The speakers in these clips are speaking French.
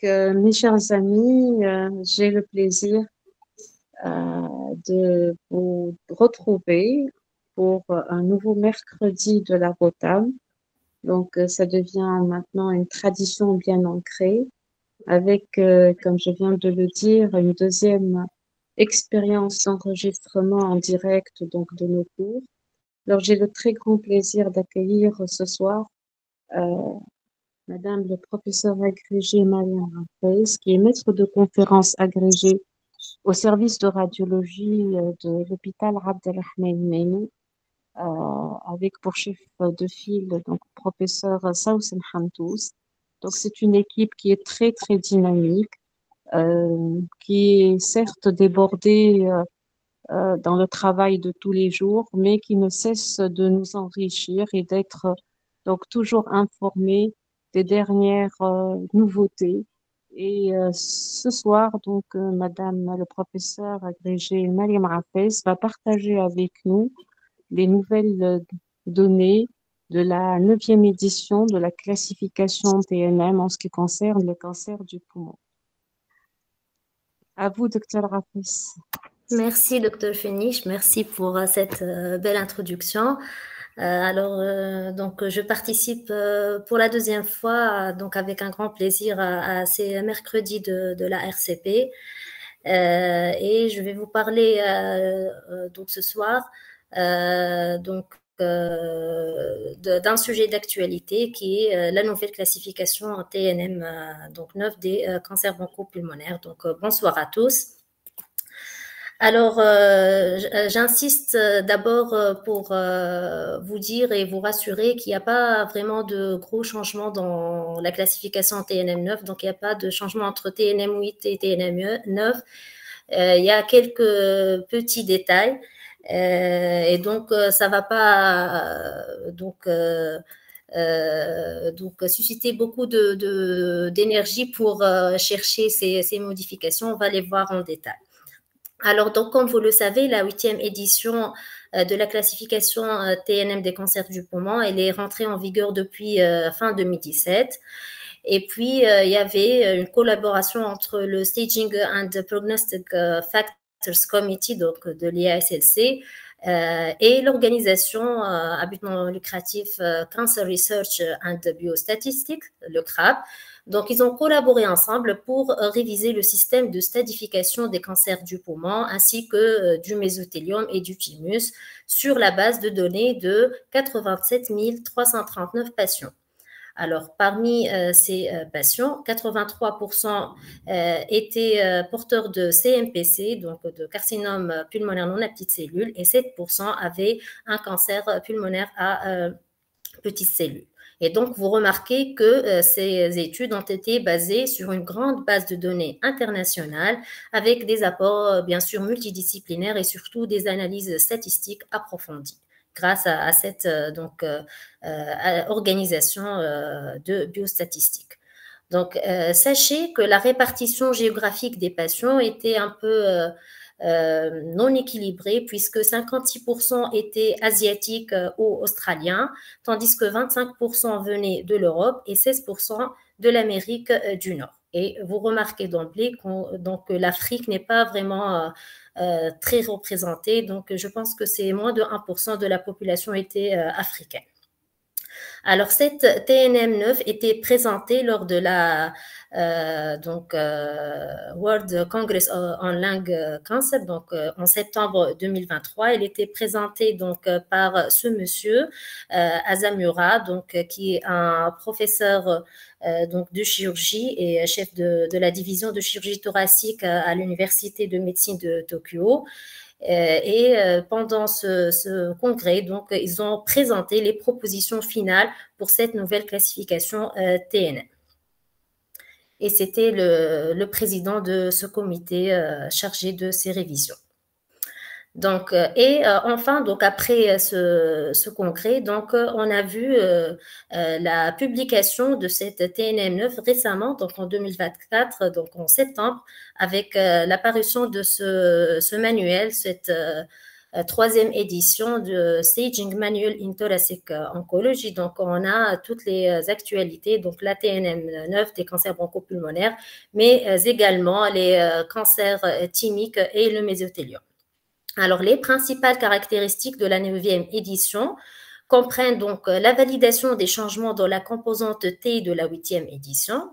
Mes chers amis, j'ai le plaisir de vous retrouver pour un nouveau mercredi de la Botam. Ça devient maintenant une tradition bien ancrée avec, comme je viens de le dire, une deuxième expérience d'enregistrement en direct de nos cours. Alors, j'ai le très grand plaisir d'accueillir ce soir euh, Madame le professeur agrégé Mariam Raffès, qui est maître de conférence agrégé au service de radiologie de l'hôpital Abdelrahman Meni, avec pour chef de file professeur Sousen Hamtous. C'est une équipe qui est très très dynamique, qui est certes débordée dans le travail de tous les jours, mais qui ne cesse de nous enrichir et d'être toujours informée des dernières nouveautés. Et ce soir, Madame le professeur agrégé Mariam Raffès va partager avec nous les nouvelles données de la neuvième édition de la classification TNM en ce qui concerne le cancer du poumon. À vous, docteur Raffès. Merci, docteur Fénich. Merci pour cette belle introduction. Je participe pour la deuxième fois, avec un grand plaisir à ces mercredis de la RCP. Et je vais vous parler ce soir d'un sujet d'actualité qui est la nouvelle classification en TNM, 9 des cancers bronchopulmonaires. Bonsoir à tous. Alors, j'insiste d'abord pour vous dire et vous rassurer qu'il n'y a pas vraiment de gros changements dans la classification TNM9. Donc, il n'y a pas de changement entre TNM8 et TNM9. Il y a quelques petits détails. Et donc, ça ne va pas susciter beaucoup d'énergie pour chercher ces modifications. On va les voir en détail. Alors, comme vous le savez, la 8e édition de la classification TNM des cancers du poumon, elle est rentrée en vigueur depuis fin 2017. Et puis, il y avait une collaboration entre le Staging and Prognostic Factors Committee, de l'IASLC, et l'organisation à but non lucratif Cancer Research and Biostatistics, le CRAB. Donc, ils ont collaboré ensemble pour réviser le système de stadification des cancers du poumon ainsi que du mésothéliome et du thymus sur la base de données de 87 339 patients. Alors, parmi ces patients, 83% étaient porteurs de CMPC, donc de carcinome pulmonaire non à petites cellules, et 7% avaient un cancer pulmonaire à petites cellules. Et donc, vous remarquez que ces études ont été basées sur une grande base de données internationale avec des apports, bien sûr, multidisciplinaires et surtout des analyses statistiques approfondies grâce à cette organisation de biostatistiques. Donc, sachez que la répartition géographique des patients était un peu non équilibrée puisque 56% étaient asiatiques ou australiens, tandis que 25% venaient de l'Europe et 16% de l'Amérique du Nord. Et vous remarquez d'emblée que l'Afrique n'est pas vraiment très représentée, donc je pense que c'est moins de 1% de la population était africaine. Alors, cette TNM9 était présentée lors de la World Congress on Lung Cancer, en septembre 2023. Elle était présentée par ce monsieur Azamura, qui est un professeur de chirurgie et chef de la division de chirurgie thoracique à l'université de médecine de Tokyo. Pendant ce congrès, ils ont présenté les propositions finales pour cette nouvelle classification TNM. Et c'était le président de ce comité chargé de ces révisions. Enfin, après ce congrès, on a vu la publication de cette TNM9 récemment, en 2024, en septembre, avec l'apparition de ce manuel, troisième édition de Staging Manual in Thoracic Oncology. Donc, on a toutes les actualités, donc la TNM9 des cancers bronchopulmonaires, mais également les cancers thymiques et le mésothéliome. Alors, les principales caractéristiques de la 9e édition comprennent donc la validation des changements dans la composante T de la 8e édition,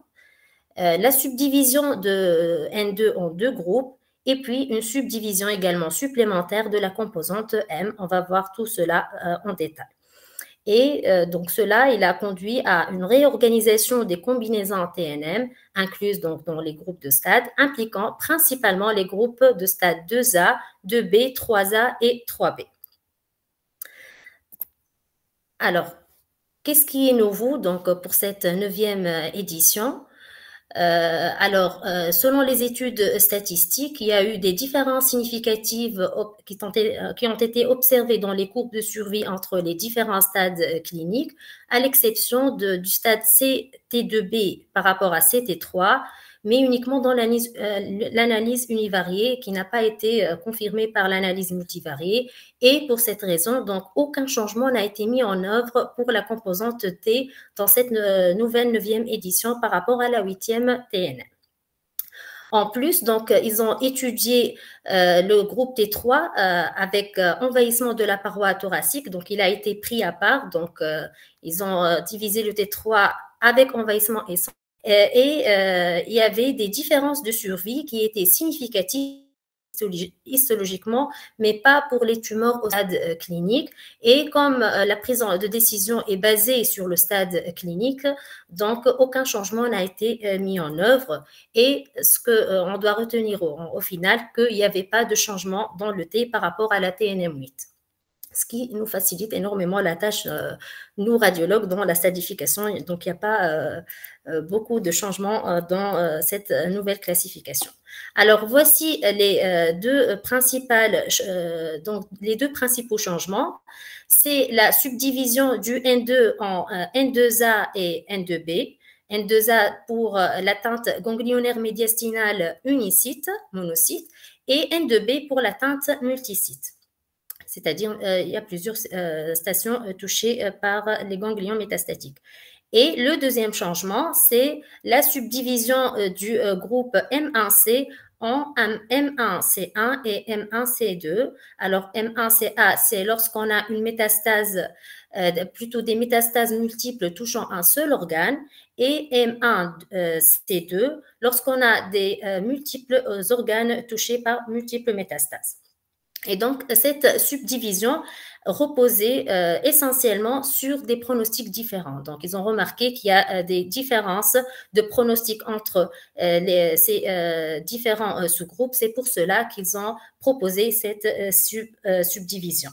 la subdivision de N2 en deux groupes, et puis une subdivision également supplémentaire de la composante M. On va voir tout cela en détail. Et donc cela, il a conduit à une réorganisation des combinaisons TNM, incluses donc dans les groupes de stade, impliquant principalement les groupes de stade 2A, 2B, 3A et 3B. Alors, qu'est-ce qui est nouveau donc, pour cette 9e édition? Selon les études statistiques, il y a eu des différences significatives qui ont été observées dans les courbes de survie entre les différents stades cliniques, à l'exception du stade CT2B par rapport à CT3, mais uniquement dans l'analyse univariée qui n'a pas été confirmée par l'analyse multivariée. Et pour cette raison, donc, aucun changement n'a été mis en œuvre pour la composante T dans cette nouvelle 9e édition par rapport à la 8e TNM. En plus, donc, ils ont étudié le groupe T3 avec envahissement de la paroi thoracique. Donc, il a été pris à part. Donc, ils ont divisé le T3 avec envahissement et sans. Il y avait des différences de survie qui étaient significatives histologiquement, mais pas pour les tumeurs au stade clinique. Et comme la prise de décision est basée sur le stade clinique, donc aucun changement n'a été mis en œuvre. Et ce qu'on doit retenir au final, qu'il n'y avait pas de changement dans le T par rapport à la TNM8. Ce qui nous facilite énormément la tâche, nous radiologues, dans la stadification. Donc, il n'y a pas beaucoup de changements dans cette nouvelle classification. Alors, voici les deux principaux changements. C'est la subdivision du N2 en N2A et N2B. N2A pour l'atteinte ganglionnaire médiastinale unicite, monocyte, et N2B pour l'atteinte multisite. C'est-à-dire il y a plusieurs stations touchées par les ganglions métastatiques. Et le deuxième changement, c'est la subdivision du groupe M1C en M1C1 et M1C2. Alors, M1CA, c'est lorsqu'on a une métastase, plutôt des métastases multiples touchant un seul organe, et M1C2, lorsqu'on a des multiples organes touchés par multiples métastases. Et donc, cette subdivision reposait essentiellement sur des pronostics différents. Donc, ils ont remarqué qu'il y a des différences de pronostics entre ces différents sous-groupes. C'est pour cela qu'ils ont proposé cette subdivision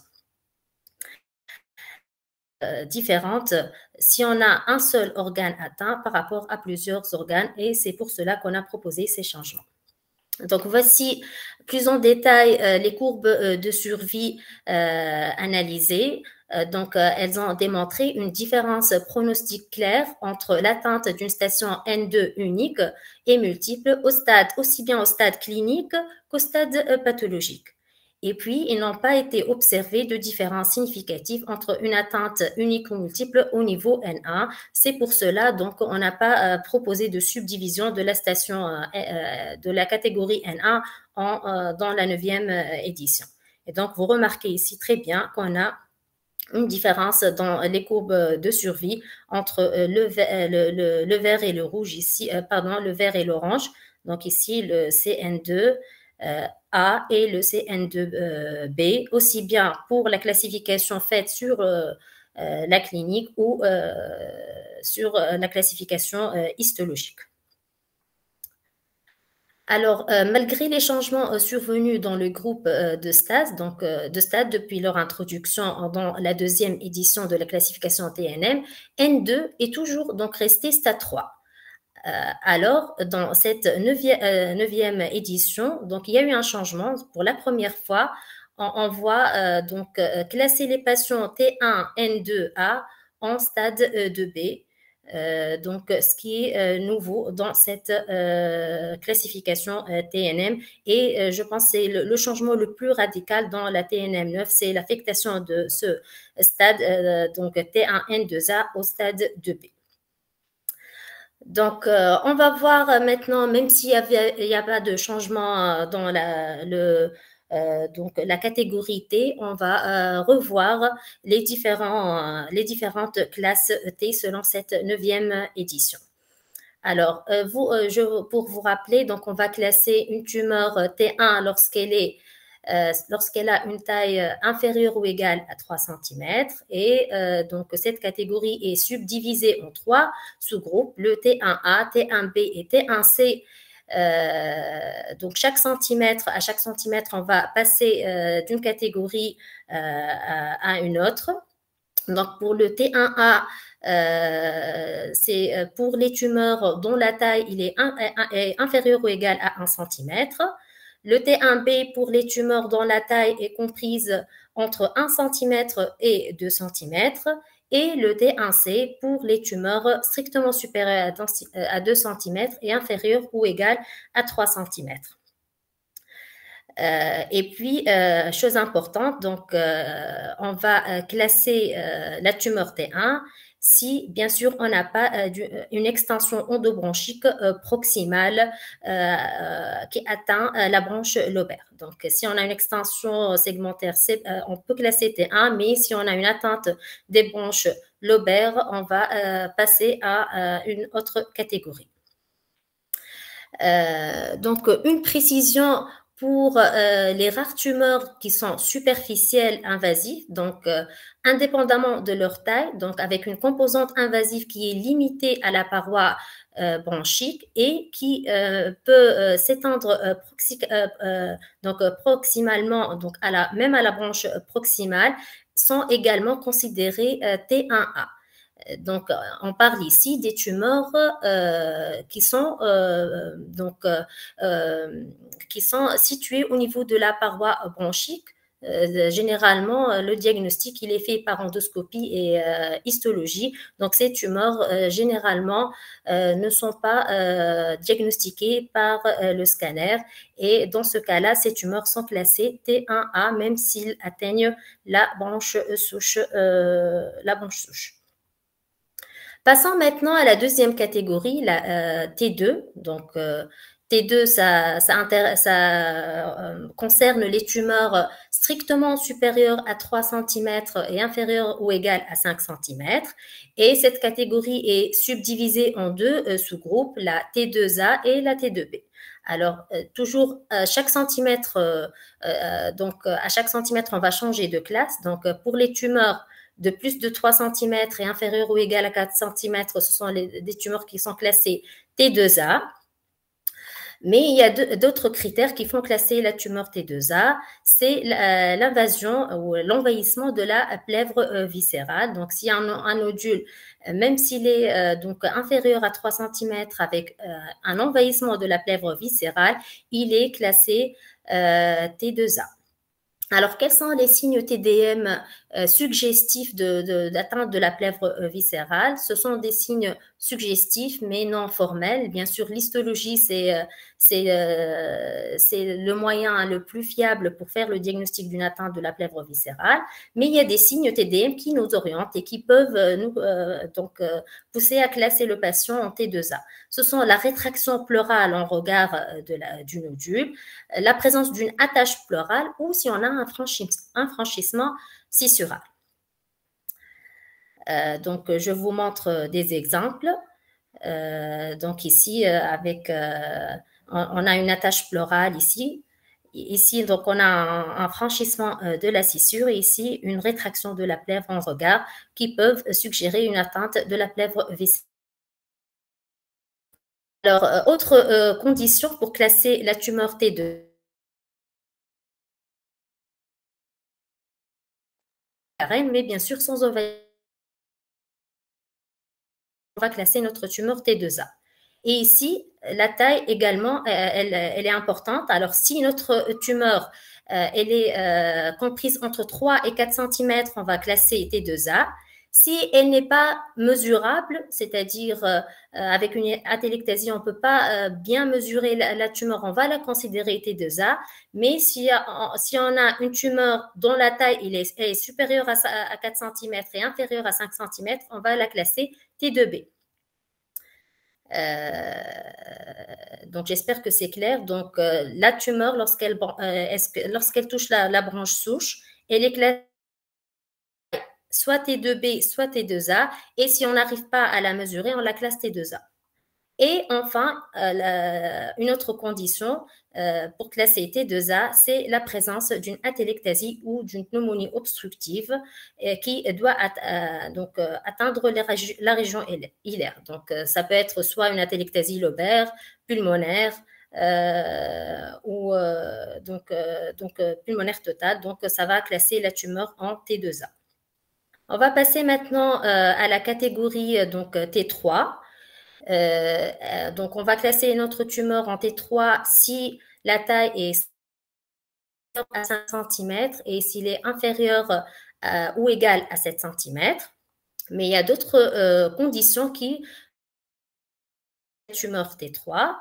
différente si on a un seul organe atteint par rapport à plusieurs organes. Et c'est pour cela qu'on a proposé ces changements. Donc, voici plus en détail les courbes de survie analysées. Donc, elles ont démontré une différence pronostique claire entre l'atteinte d'une station N2 unique et multiple aussi bien au stade clinique qu'au stade pathologique. Et puis, ils n'ont pas été observés de différences significatives entre une atteinte unique ou multiple au niveau N1. C'est pour cela, donc, on n'a pas proposé de subdivision de la station de la catégorie N1 dans la 9e édition. Et donc, vous remarquez ici très bien qu'on a une différence dans les courbes de survie entre le vert et le rouge ici, le vert et l'orange. Donc, ici, le CN2 A et le CN2B, aussi bien pour la classification faite sur la clinique ou sur la classification histologique. Alors, malgré les changements survenus dans le groupe de stade depuis leur introduction dans la 2e édition de la classification TNM, N2 est toujours donc resté stade 3. Alors, dans cette 9e édition, donc, il y a eu un changement. Pour la première fois, on voit classer les patients T1, N2A en stade 2B. Donc, ce qui est nouveau dans cette classification TNM. Et je pense que c'est le changement le plus radical dans la TNM 9, c'est l'affectation de ce stade, donc T1N2A au stade 2B. Donc, on va voir maintenant, même s'il n'y a pas de changement dans donc la catégorie T, on va revoir les différentes classes T selon cette 9e édition. Alors, pour vous rappeler, donc on va classer une tumeur T1 lorsqu'elle a une taille inférieure ou égale à 3 cm. Et donc, cette catégorie est subdivisée en 3 sous-groupes, le T1A, T1B et T1C. Donc, à chaque centimètre, on va passer d'une catégorie à une autre. Donc, pour le T1A, c'est pour les tumeurs dont la taille est inférieure ou égale à 1 cm. Le T1B pour les tumeurs dont la taille est comprise entre 1 cm et 2 cm. Et le T1C pour les tumeurs strictement supérieures à 2 cm et inférieures ou égales à 3 cm. Et puis, chose importante, donc on va classer la tumeur T1 si, bien sûr, on n'a pas une extension endobronchique proximale qui atteint la branche lobaire. Donc, si on a une extension segmentaire, on peut classer T1, mais si on a une atteinte des branches lobaires, on va passer à une autre catégorie. Donc, une précision pour les rares tumeurs qui sont superficielles invasives, donc indépendamment de leur taille, donc avec une composante invasive qui est limitée à la paroi bronchique et qui peut s'étendre proximalement, donc même à la branche proximale, sont également considérées T1A. Donc, on parle ici des tumeurs qui sont situées au niveau de la paroi bronchique. Généralement, le diagnostic, il est fait par endoscopie et histologie. Donc, ces tumeurs, généralement, ne sont pas diagnostiquées par le scanner. Et dans ce cas-là, ces tumeurs sont classées T1A, même s'ils atteignent la branche souche. Passons maintenant à la deuxième catégorie, la T2. Donc, T2, ça concerne les tumeurs strictement supérieures à 3 cm et inférieures ou égales à 5 cm. Et cette catégorie est subdivisée en deux sous-groupes, la T2A et la T2B. Alors, toujours chaque centimètre, à chaque centimètre, on va changer de classe. Donc, pour les tumeurs de plus de 3 cm et inférieur ou égal à 4 cm, ce sont des tumeurs qui sont classées T2A. Mais il y a d'autres critères qui font classer la tumeur T2A, c'est l'invasion ou l'envahissement de la plèvre viscérale. Donc, s'il y a un nodule, même s'il est donc inférieur à 3 cm avec un envahissement de la plèvre viscérale, il est classé T2A. Alors, quels sont les signes TDM suggestifs d'atteinte de la plèvre viscérale? Ce sont des signes suggestifs, mais non formels. Bien sûr, l'histologie, c'est le moyen le plus fiable pour faire le diagnostic d'une atteinte de la plèvre viscérale. Mais il y a des signes TDM qui nous orientent et qui peuvent nous pousser à classer le patient en T2A. Ce sont la rétraction pleurale en regard du nodule, la présence d'une attache pleurale ou si on a un franchissement sissural. Donc, je vous montre des exemples. Donc, ici, on a une attache pleurale ici. Ici, donc, on a un franchissement de la scissure et ici, une rétraction de la plèvre en regard qui peuvent suggérer une atteinte de la plèvre viscérale. Alors, autre condition pour classer la tumeur T2, mais bien sûr sans envahissement, on va classer notre tumeur T2A. Et ici, la taille également, elle est importante. Alors, si notre tumeur, elle est comprise entre 3 et 4 cm, on va classer T2A. Si elle n'est pas mesurable, c'est-à-dire avec une atélectasie, on ne peut pas bien mesurer la tumeur, on va la considérer T2A, mais si on a une tumeur dont la taille est supérieure à 4 cm et inférieure à 5 cm, on va la classer T2B. Donc, j'espère que c'est clair. Donc, la tumeur, lorsqu'elle touche la branche souche, elle est classée soit T2B, soit T2A. Et si on n'arrive pas à la mesurer, on la classe T2A. Et enfin, une autre condition pour classer T2A, c'est la présence d'une atélectasie ou d'une pneumonie obstructive qui doit atteindre la région hilaire. Donc, ça peut être soit une atélectasie lobaire, pulmonaire, ou pulmonaire totale. Donc, ça va classer la tumeur en T2A. On va passer maintenant à la catégorie donc T3. Donc, on va classer notre tumeur en T3 si la taille est à 5 cm et s'il est inférieur ou égal à 7 cm. Mais il y a d'autres conditions qui tumeur T3.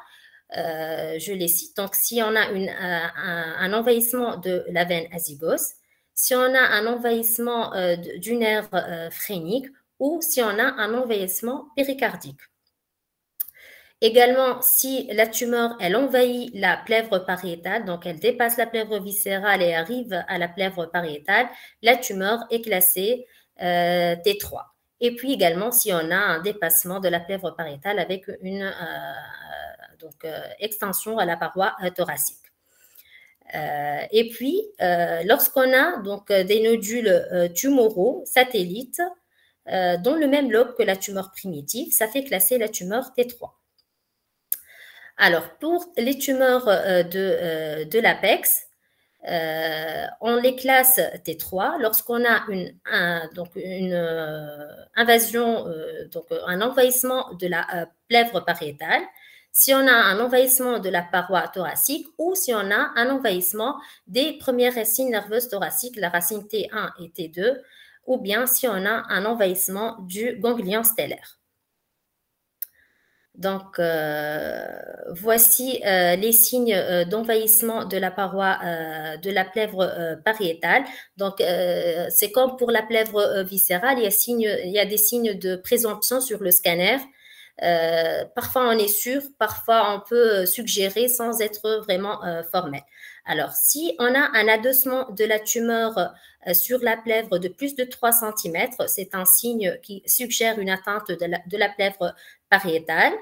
Je les cite. Donc, si on a un envahissement de la veine azygos, si on a un envahissement du nerf phrénique ou si on a un envahissement péricardique. Également, si la tumeur, elle envahit la plèvre pariétale, donc elle dépasse la plèvre viscérale et arrive à la plèvre pariétale, la tumeur est classée T3. Et puis également, si on a un dépassement de la plèvre pariétale avec une extension à la paroi thoracique. Et puis, lorsqu'on a donc des nodules tumoraux satellites dans le même lobe que la tumeur primitive, ça fait classer la tumeur T3. Alors, pour les tumeurs de l'apex, on les classe T3 lorsqu'on a une invasion, donc un envahissement de la plèvre pariétale, si on a un envahissement de la paroi thoracique ou si on a un envahissement des premières racines nerveuses thoraciques, la racine T1 et T2, ou bien si on a un envahissement du ganglion stellaire. Donc, voici les signes d'envahissement de la paroi de la plèvre pariétale. Donc, c'est comme pour la plèvre viscérale, il y a des signes de présomption sur le scanner. Parfois, on est sûr, parfois, on peut suggérer sans être vraiment formel. Alors, si on a un adossement de la tumeur sur la plèvre de plus de 3 cm, c'est un signe qui suggère une atteinte de la plèvre pariétale.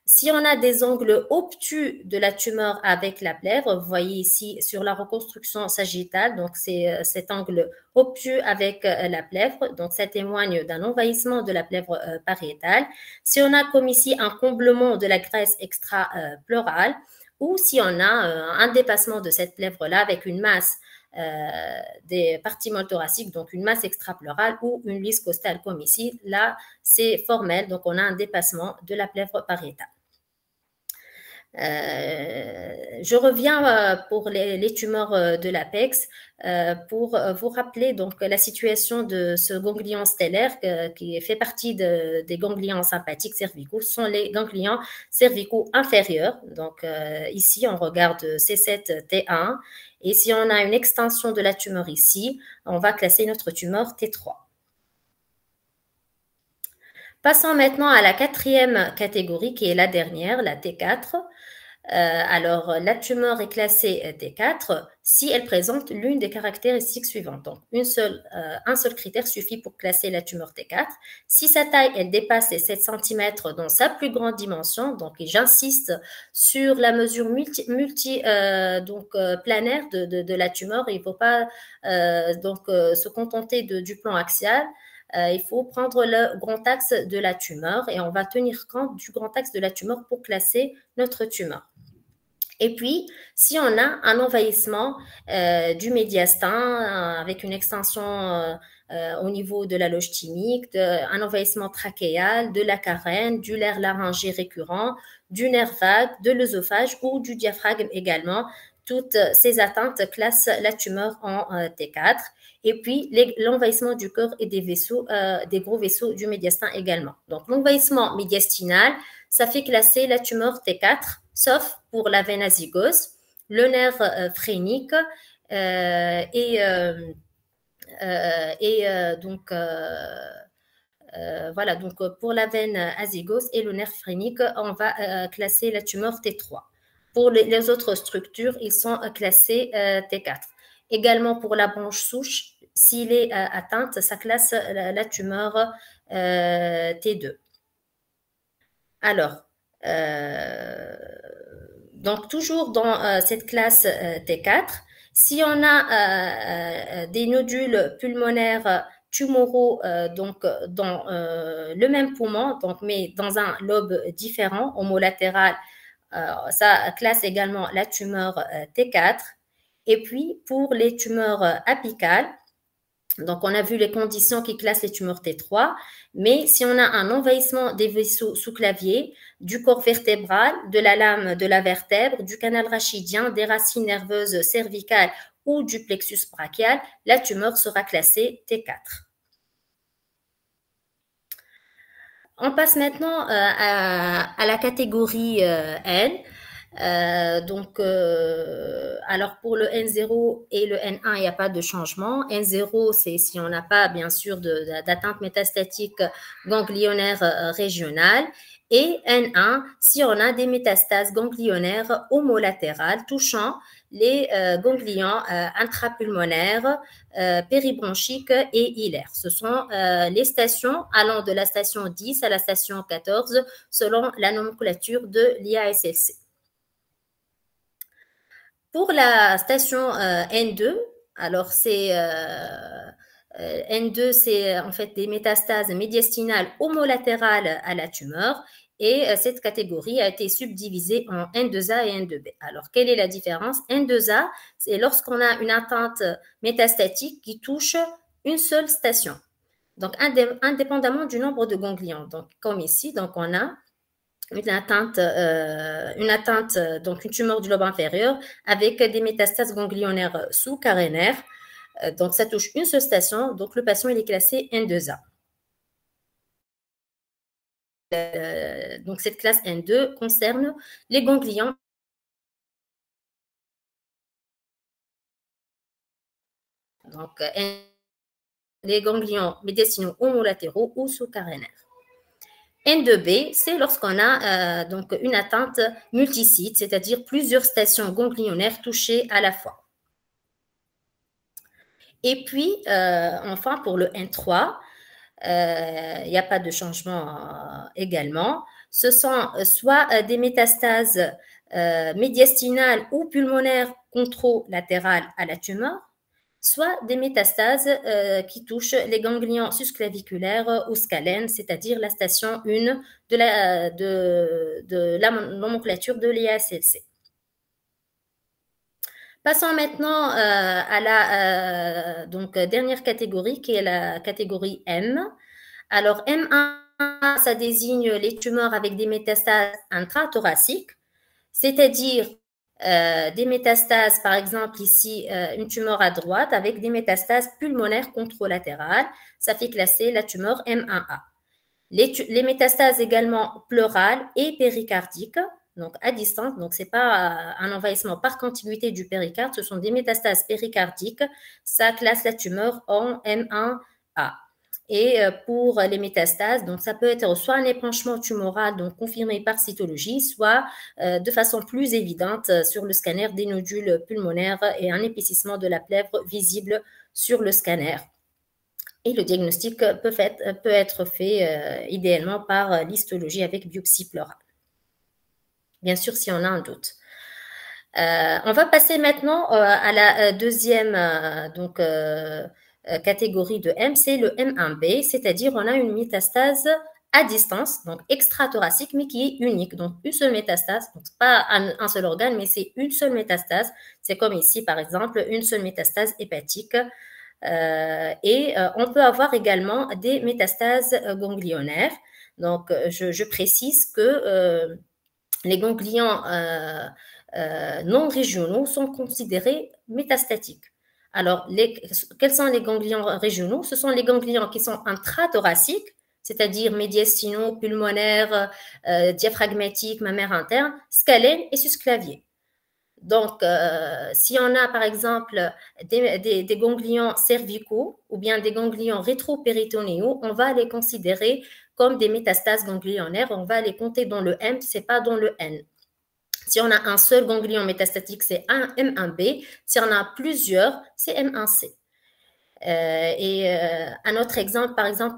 Si on a des angles obtus de la tumeur avec la plèvre, vous voyez ici sur la reconstruction sagittale, donc c'est cet angle obtus avec la plèvre, donc ça témoigne d'un envahissement de la plèvre pariétale. Si on a comme ici un comblement de la graisse extra-pleurale, ou si on a un dépassement de cette plèvre-là avec une masse des parties molles thoraciques, donc une masse extrapleurale ou une lisse costale comme ici, là c'est formel, donc on a un dépassement de la plèvre pariétale. Je reviens pour les tumeurs de l'apex pour vous rappeler donc la situation de ce ganglion stellaire qui fait partie des ganglions sympathiques cervicaux. Ce sont les ganglions cervicaux inférieurs. Donc ici, on regarde C7T1 et si on a une extension de la tumeur ici, on va classer notre tumeur T3. Passons maintenant à la quatrième catégorie qui est la dernière, la T4. Alors, la tumeur est classée T4 si elle présente l'une des caractéristiques suivantes. Donc, un seul critère suffit pour classer la tumeur T4. Si sa taille, elle dépasse les 7 cm dans sa plus grande dimension, donc j'insiste sur la mesure planaire de la tumeur. Il ne faut pas se contenter du plan axial. Il faut prendre le grand axe de la tumeur et on va tenir compte du grand axe de la tumeur pour classer notre tumeur. Et puis, si on a un envahissement du médiastin avec une extension au niveau de la loge thymique, un envahissement trachéal, de la carène, du nerf laryngé récurrent, du nerf vague, de l'œsophage ou du diaphragme également, toutes ces atteintes classent la tumeur en T4. Et puis, l'envahissement du cœur et des vaisseaux, des gros vaisseaux du médiastin également. Donc, l'envahissement médiastinal, ça fait classer la tumeur T4, sauf pour la veine azygose, le nerf phrénique voilà, donc pour la veine azygose et le nerf phrénique, on va classer la tumeur T3. Pour les autres structures, ils sont classés T4. Également pour la branche souche, s'il est atteinte, ça classe la tumeur T2. Alors, donc toujours dans cette classe T4, si on a des nodules pulmonaires tumoraux donc dans le même poumon, donc, mais dans un lobe différent, homolatéral, ça classe également la tumeur T4. Et puis, pour les tumeurs apicales, donc on a vu les conditions qui classent les tumeurs T3, mais si on a un envahissement des vaisseaux sous-claviers, du corps vertébral, de la lame de la vertèbre, du canal rachidien, des racines nerveuses cervicales ou du plexus brachial, la tumeur sera classée T4. On passe maintenant à la catégorie N. Alors pour le N0 et le N1, il n'y a pas de changement. N0, c'est si on n'a pas, bien sûr, d'atteinte métastatique ganglionnaire régionale. Et N1, si on a des métastases ganglionnaires homolatérales touchant les ganglions intrapulmonaires, péribronchiques et hilaires. Ce sont les stations allant de la station 10 à la station 14 selon la nomenclature de l'IASLC. Pour la station N2, alors c'est N2, c'est en fait des métastases médiastinales homolatérales à la tumeur et cette catégorie a été subdivisée en N2A et N2B. Alors, quelle est la différence? N2A, c'est lorsqu'on a une atteinte métastatique qui touche une seule station. Donc, indépendamment du nombre de ganglions. Donc, comme ici, donc on a une atteinte, donc une tumeur du lobe inférieur avec des métastases ganglionnaires sous-carénaires. Donc, ça touche une seule station. Donc, le patient, il est classé N2A. Donc, cette classe N2 concerne les ganglions. Donc, les ganglions médiastinaux homolatéraux ou sous-carénaires. N2B, c'est lorsqu'on a donc une atteinte multisite, c'est-à-dire plusieurs stations ganglionnaires touchées à la fois. Et puis, enfin, pour le N3, il n'y a pas de changement également. Ce sont soit des métastases médiastinales ou pulmonaires contralatérales à la tumeur, soit des métastases qui touchent les ganglions susclaviculaires ou scalènes, c'est-à-dire la station 1 de la nomenclature de l'IASLC. Passons maintenant à la donc, dernière catégorie, qui est la catégorie M. Alors, M1, ça désigne les tumeurs avec des métastases intrathoraciques, c'est-à-dire des métastases, par exemple ici, une tumeur à droite avec des métastases pulmonaires contralatérales. Ça fait classer la tumeur M1A. Les métastases également pleurales et péricardiques, donc à distance, donc ce n'est pas un envahissement par contiguïté du péricarde, ce sont des métastases péricardiques, ça classe la tumeur en M1A. Et pour les métastases, donc ça peut être soit un épanchement tumoral, donc confirmé par cytologie, soit de façon plus évidente sur le scanner des nodules pulmonaires et un épaississement de la plèvre visible sur le scanner. Et le diagnostic peut être fait idéalement par l'histologie avec biopsie pleurale. Bien sûr, si on a un doute. On va passer maintenant à la deuxième catégorie de M, c'est le M1B, c'est-à-dire on a une métastase à distance, donc extrathoracique, mais qui est unique. Donc, une seule métastase, donc pas un seul organe, mais c'est une seule métastase. C'est comme ici, par exemple, une seule métastase hépatique. Et on peut avoir également des métastases ganglionnaires. Donc, je précise que les ganglions non régionaux sont considérés métastatiques. Alors, quels sont les ganglions régionaux? Ce sont les ganglions qui sont intrathoraciques, c'est-à-dire médiastinaux, pulmonaires, diaphragmatiques, mammaires internes, scalènes et susclaviens. Donc, si on a par exemple des ganglions cervicaux ou bien des ganglions rétropéritonéaux, on va les considérer comme des métastases ganglionnaires. On va les compter dans le M, c'est pas dans le N. Si on a un seul ganglion métastatique, c'est un M1B. Si on a plusieurs, c'est M1C. Un autre exemple, par exemple,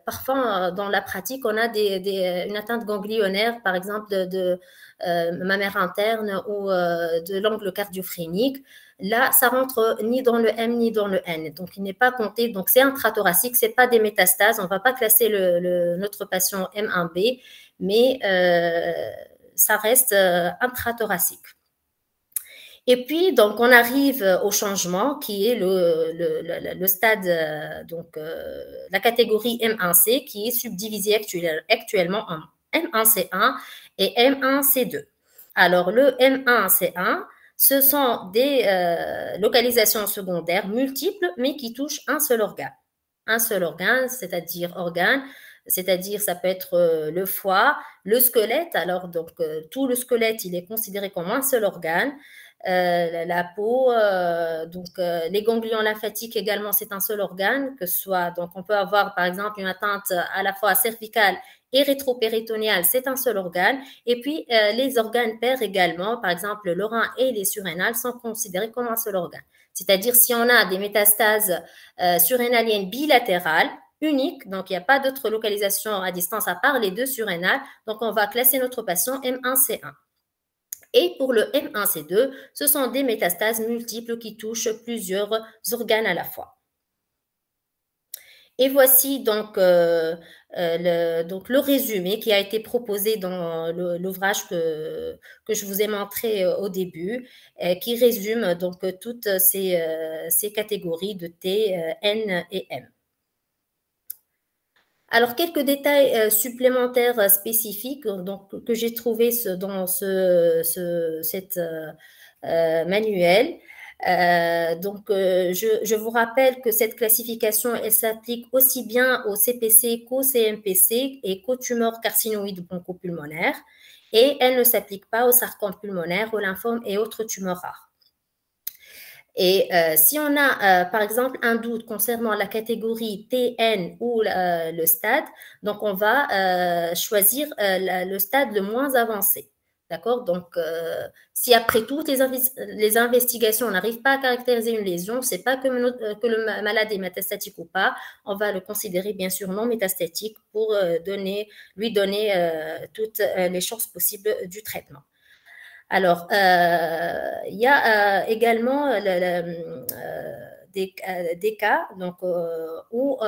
parfois dans la pratique, on a une atteinte ganglionnaire, par exemple de mammaire interne ou de l'angle cardiophénique. Là, ça rentre ni dans le M ni dans le N, donc il n'est pas compté. Donc c'est intrathoracique, c'est pas des métastases. On va pas classer notre patient M1B, mais ça reste intrathoracique. Et puis, donc, on arrive au changement qui est le stade, la catégorie M1C qui est subdivisée actuellement en M1C1 et M1C2. Alors, le M1C1, ce sont des localisations secondaires multiples, mais qui touchent un seul organe. Un seul organe, c'est-à-dire ça peut être le foie, le squelette. Alors, donc, tout le squelette, il est considéré comme un seul organe. La peau, les ganglions lymphatiques également, c'est un seul organe, que ce soit, donc on peut avoir par exemple une atteinte à la fois cervicale et rétropéritonéale, c'est un seul organe. Et puis les organes pairs également, par exemple le rein et les surrénales sont considérés comme un seul organe. C'est-à-dire si on a des métastases surrénaliennes bilatérales, uniques, donc il n'y a pas d'autre localisation à distance à part les deux surrénales, donc on va classer notre patient M1C1. Et pour le M1C2, ce sont des métastases multiples qui touchent plusieurs organes à la fois. Et voici donc, le résumé qui a été proposé dans l'ouvrage que je vous ai montré au début, qui résume donc toutes ces catégories de T, N et M. Alors, quelques détails supplémentaires spécifiques donc, que j'ai trouvés dans cette manuel. Je vous rappelle que cette classification, elle s'applique aussi bien au CPC qu'au CMPC et qu'aux tumeurs carcinoïdes bronchopulmonaires, et elle ne s'applique pas aux sarcomes pulmonaires, aux lymphomes et autres tumeurs rares. Et si on a, par exemple, un doute concernant la catégorie TN ou le stade, donc on va choisir le stade le moins avancé. D'accord? Donc, si après toutes les investigations, on n'arrive pas à caractériser une lésion, c'est pas que le malade est métastatique ou pas, on va le considérer bien sûr non métastatique pour lui donner toutes les chances possibles du traitement. Alors, il y a également des cas donc, où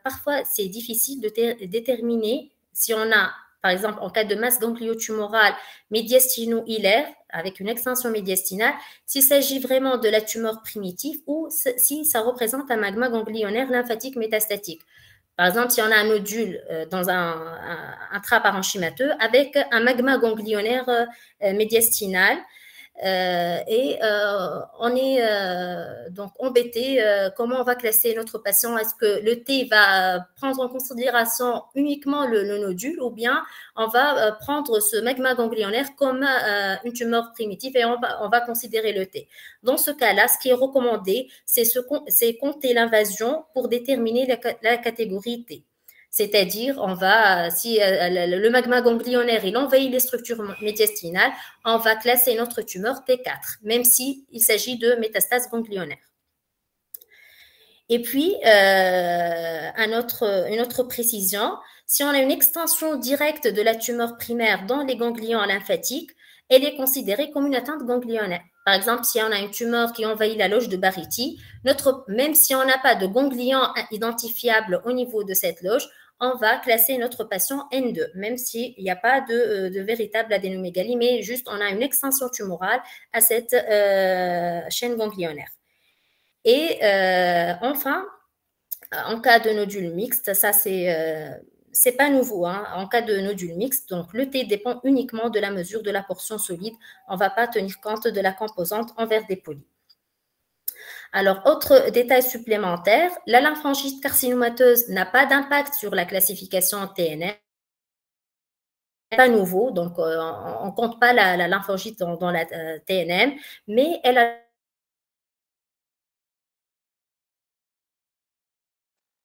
parfois c'est difficile de déterminer si on a, par exemple, en cas de masse gangliotumorale médiastino-hilaire avec une extension médiastinale, s'il s'agit vraiment de la tumeur primitive ou si ça représente un magma ganglionnaire lymphatique métastatique. Par exemple, si on a un nodule dans un tract parenchymateux avec un magma ganglionnaire médiastinal, on est donc embêté. Comment on va classer notre patient? Est-ce que le T va prendre en considération uniquement le nodule ou bien on va prendre ce magma ganglionnaire comme une tumeur primitive et on va considérer le T? Dans ce cas-là, ce qui est recommandé, c'est compter l'invasion pour déterminer la catégorie T. C'est-à-dire, si le magma ganglionnaire il envahit les structures médiastinales, on va classer notre tumeur T4, même s'il s'agit de métastases ganglionnaires. Et puis, une autre précision, si on a une extension directe de la tumeur primaire dans les ganglions lymphatiques, elle est considérée comme une atteinte ganglionnaire. Par exemple, si on a une tumeur qui envahit la loge de Bariti, même si on n'a pas de ganglion identifiable au niveau de cette loge, on va classer notre patient N2, même s'il n'y a pas de véritable adénomégalie, mais juste on a une extension tumorale à cette chaîne ganglionnaire. Et enfin, en cas de nodule mixte, ça c'est c'est pas nouveau hein, en cas de nodule mixte. Donc, le T dépend uniquement de la mesure de la portion solide. On ne va pas tenir compte de la composante en verre dépoli. Alors, autre détail supplémentaire, la lymphangite carcinomateuse n'a pas d'impact sur la classification TNM. Pas nouveau, donc on ne compte pas la lymphangite dans la TNM, mais elle a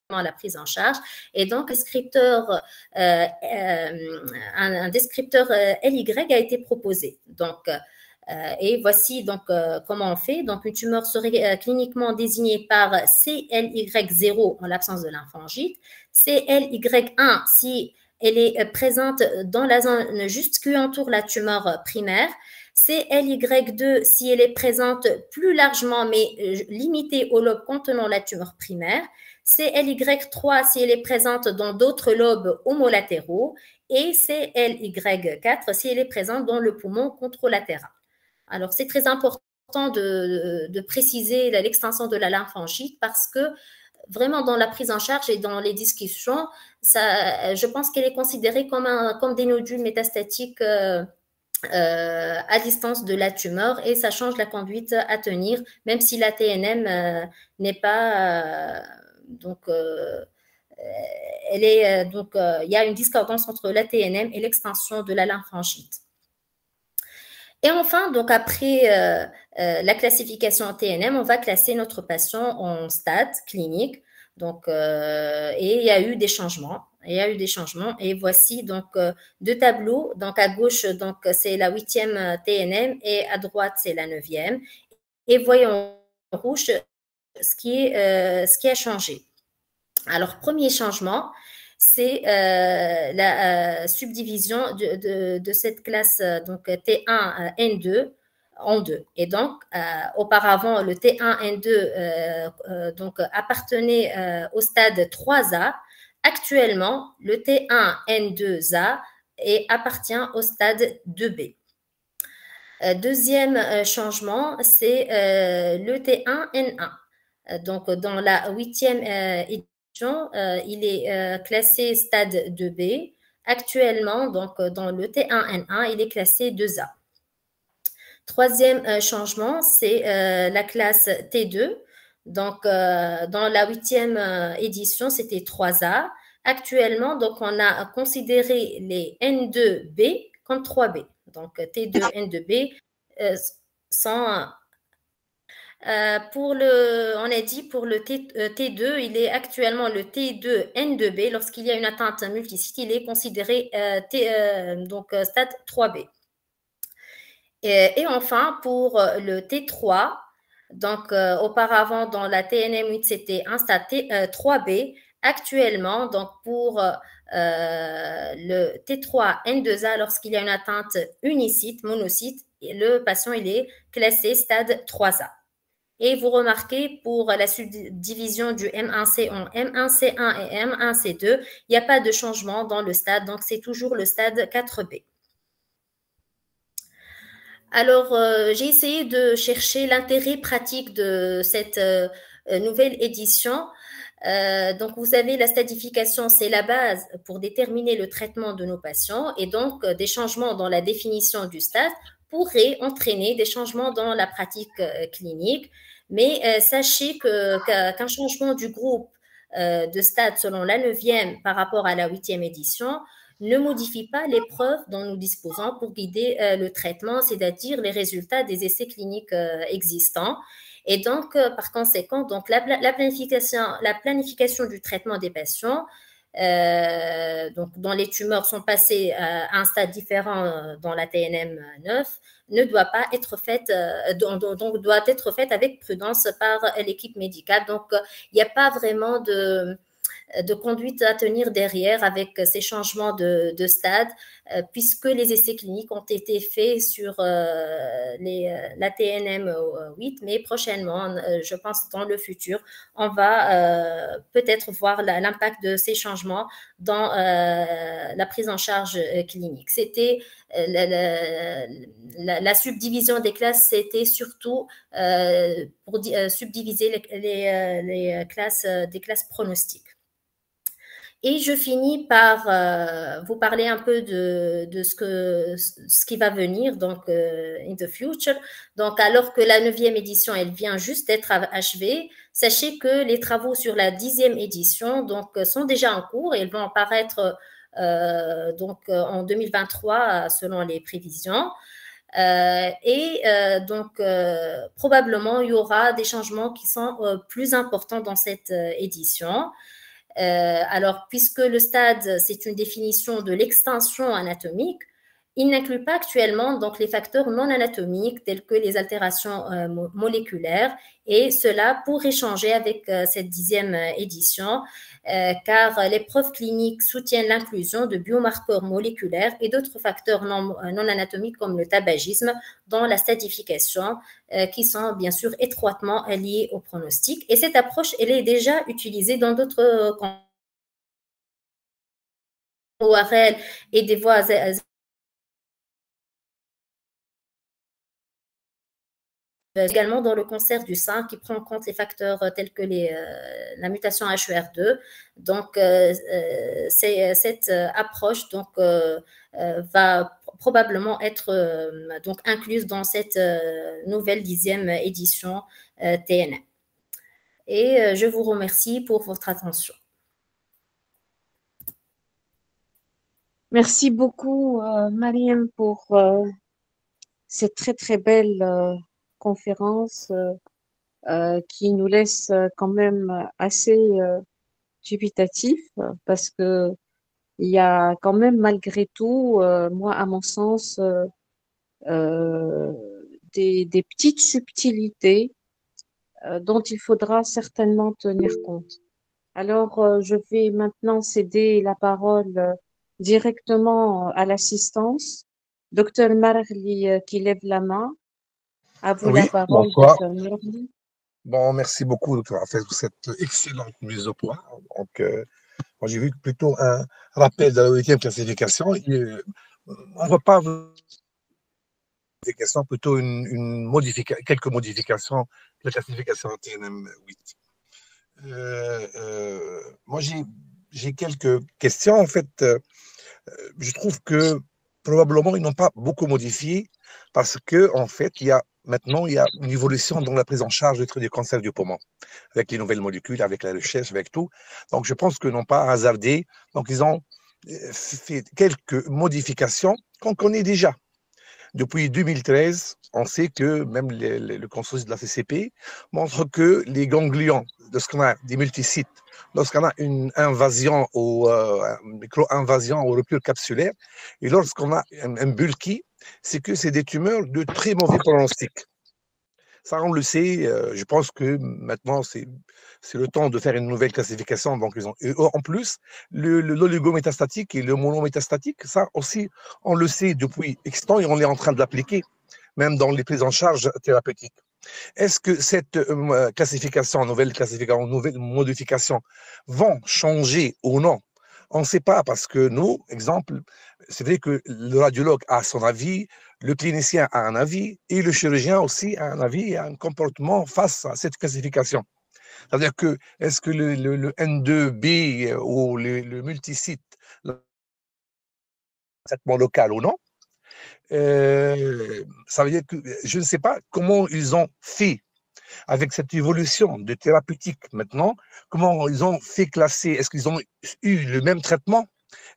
la prise en charge. Et donc, un descripteur LY a été proposé. Donc, et voici donc comment on fait. Donc, une tumeur serait cliniquement désignée par CLY0 en l'absence de lymphangite, CLY1 si elle est présente dans la zone juste qui entoure la tumeur primaire, CLY2 si elle est présente plus largement mais limitée au lobe contenant la tumeur primaire, CLY3 si elle est présente dans d'autres lobes homolatéraux et CLY4 si elle est présente dans le poumon contralatéral. Alors, c'est très important de préciser l'extension de la lymphangite parce que vraiment dans la prise en charge et dans les discussions, je pense qu'elle est considérée comme des nodules métastatiques à distance de la tumeur et ça change la conduite à tenir, même si la TNM n'est pas... il y a une discordance entre la TNM et l'extension de la lymphangite. Et enfin, donc après la classification en TNM, on va classer notre patient en stade clinique. Donc, et il y a eu des changements. Et voici donc deux tableaux. Donc à gauche, donc c'est la 8e TNM et à droite c'est la 9e. Et voyons en rouge ce qui a changé. Alors premier changement, c'est la subdivision de cette classe donc T1 N2 en deux. Et donc, auparavant, le T1 N2 donc, appartenait au stade 3A. Actuellement, le T1 N2A appartient au stade 2B. Deuxième changement, c'est le T1 N1. Donc, dans la 8e il est classé stade 2B. Actuellement, donc, dans le T1N1, il est classé 2A. Troisième changement, c'est la classe T2. Donc, dans la 8e édition, c'était 3A. Actuellement, donc, on a considéré les N2B comme 3B. Donc, T2, N2B sont... on a dit pour le T2, il est actuellement le T2N2B. Lorsqu'il y a une atteinte multisite, il est considéré stade 3B. Et enfin, pour le T3, donc auparavant dans la TNM8, c'était un stade 3B. Actuellement, donc pour le T3N2A, lorsqu'il y a une atteinte unicite, monocyte, le patient il est classé stade 3A. Et vous remarquez pour la subdivision du M1C en M1C1 et M1C2, il n'y a pas de changement dans le stade, donc c'est toujours le stade 4B. Alors, j'ai essayé de chercher l'intérêt pratique de cette nouvelle édition. Donc, vous avez la stadification, c'est la base pour déterminer le traitement de nos patients et donc des changements dans la définition du stade pourraient entraîner des changements dans la pratique clinique. Mais sachez qu'un changement du groupe de stade selon la 9e par rapport à la 8e édition ne modifie pas les preuves dont nous disposons pour guider le traitement, c'est-à-dire les résultats des essais cliniques existants. Et donc, par conséquent, donc la planification du traitement des patients, donc dont les tumeurs sont passées à un stade différent dans la TNM 9, ne doit pas être faite, donc doit être faite avec prudence par l'équipe médicale. Donc, il n'y a pas vraiment de conduite à tenir derrière avec ces changements de stade, puisque les essais cliniques ont été faits sur la TNM 8, mais prochainement, je pense dans le futur, on va peut-être voir l'impact de ces changements dans la prise en charge clinique. C'était la subdivision des classes, c'était surtout pour subdiviser les classes des classes pronostiques. Et je finis par vous parler un peu de ce qui va venir, donc in the future. Donc, alors que la 9e édition, elle vient juste d'être achevée, sachez que les travaux sur la 10e édition donc, sont déjà en cours et ils vont apparaître en 2023 selon les prévisions. Probablement, il y aura des changements qui sont plus importants dans cette édition. Alors, puisque le stade, c'est une définition de l'extension anatomique, il n'inclut pas actuellement donc les facteurs non anatomiques tels que les altérations moléculaires, et cela pourrait changer avec cette 10e édition, car les preuves cliniques soutiennent l'inclusion de biomarqueurs moléculaires et d'autres facteurs non anatomiques comme le tabagisme dans la stadification, qui sont bien sûr étroitement liés au pronostic. Et cette approche, elle est déjà utilisée dans d'autres ORL et des voies également dans le cancer du sein qui prend en compte les facteurs tels que la mutation HER2. Donc, cette approche va probablement être donc incluse dans cette nouvelle 10e édition TNM. Et je vous remercie pour votre attention. Merci beaucoup, Mariam, pour cette très très belle conférence qui nous laisse quand même assez dubitatif parce que il y a quand même malgré tout, moi à mon sens, euh, des petites subtilités dont il faudra certainement tenir compte. Alors, je vais maintenant céder la parole directement à l'assistance. Docteur Marli qui lève la main. À vous la Oui, parole, bonsoir. docteur Marli. Bon, merci beaucoup, docteur Hafez, pour cette excellente mise au point. Donc, moi, j'ai vu plutôt un rappel de la 8e classification. On repart de la classification, plutôt quelques modifications de la classification TNM 8. Moi, j'ai quelques questions. En fait, je trouve que probablement, ils n'ont pas beaucoup modifié parce que, en fait, maintenant, il y a une évolution dans la prise en charge du cancer du poumon, avec les nouvelles molécules, avec la recherche, avec tout. Donc, je pense qu'ils n'ont pas hasardé. Donc, ils ont fait quelques modifications qu'on connaît déjà. Depuis 2013, on sait que même le consensus de la CCP montre que les ganglions, lorsqu'on a des multisites, lorsqu'on a une invasion micro-invasion au rupture capsulaire, et lorsqu'on a un bulky, c'est que c'est des tumeurs de très mauvais pronostic. Ça, on le sait. Je pense que maintenant, c'est le temps de faire une nouvelle classification. Donc, en plus, l'oligométastatique et le monométastatique, ça aussi, on le sait depuis X temps et on est en train de l'appliquer, même dans les prises en charge thérapeutiques. Est-ce que cette classification, nouvelle modification, vont changer ou non? On ne sait pas parce que nous, exemple, c'est vrai que le radiologue a son avis, le clinicien a un avis et le chirurgien aussi a un avis et a un comportement face à cette classification. C'est-à-dire que est-ce que le N2B ou le multisite, traitement local ou non, ça veut dire que je ne sais pas comment ils ont fait avec cette évolution de thérapeutique maintenant, comment ils ont fait classer, est-ce qu'ils ont eu le même traitement?